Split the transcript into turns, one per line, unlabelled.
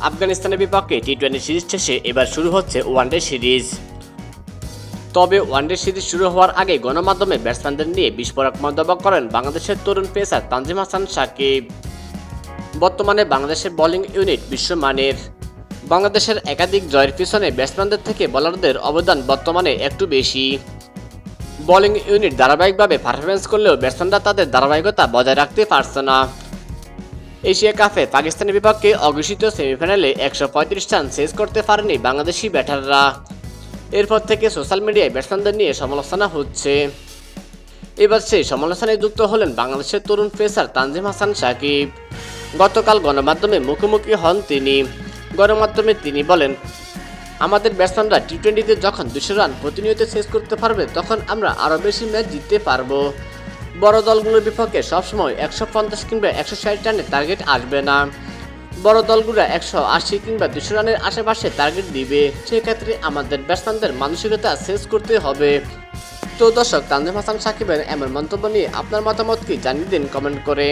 আফগানিস্তানের বিপক্ষে টি-20 সিরিজ শেষে এবার শুরু হচ্ছে ওয়ানডে সিরিজ। তবে ওয়ানডে সিরিজ শুরু হওয়ার আগে গণমাধ্যমে ব্যাটসম্যানদের নিয়ে বিস্ফোরক মন্তব্য করেন বাংলাদেশের তরুণ পেসার তানজিম হাসান সাকিব। বর্তমানে বাংলাদেশের বোলিং ইউনিট বিশ্বমানের। বাংলাদেশের একাধিক জয়ের পিছনে ব্যাটসম্যানদের থেকে বোলারদের অবদান বর্তমানে একটু বেশি। বোলিং ইউনিট ধারাবাহিকভাবে পারফরমেন্স করলেও ব্যাটসম্যানরা তাদের ধারাবাহিকতা বজায় রাখতে পারছে না। এশিয়া কাপে পাকিস্তানের বিপক্ষে অঘোষিত সেমিফাইনালে 135 রান চেজ করতে পারেনি বাংলাদেশি ব্যাটাররা। এরপর থেকে সোশ্যাল মিডিয়ায় ব্যাটসম্যানদের নিয়ে সমালোচনা হচ্ছে। এবার সেই সমালোচনায় যুক্ত হলেন বাংলাদেশের তরুণ পেসার তানজিম হাসান সাকিব। গতকাল গণমাধ্যমে মুখোমুখি হন তিনি। গণমাধ্যমে তিনি বলেন, আমাদের ব্যাটসম্যানরা টি-20তে যখন 200 রান প্রতিনিয়ত চেজ করতে পারবে তখন আমরা আরও বেশি ম্যাচ জিততে পারবো। বড় দলগুলোর বিপক্ষে সবসময় 150 কিংবা 160 রানের টার্গেট আসবে না। বড় দলগুলো 180 কিংবা 200 রানের আশেপাশে টার্গেট দিবে। সেক্ষেত্রে আমাদের ব্যাটসম্যানদের মানসিকতা চেঞ্জ করতে হবে। তো দর্শক, তানজিম হাসান সাকিবের এমন মন্তব্য নিয়ে আপনার মতামত কি জানিয়ে দিন কমেন্ট করে।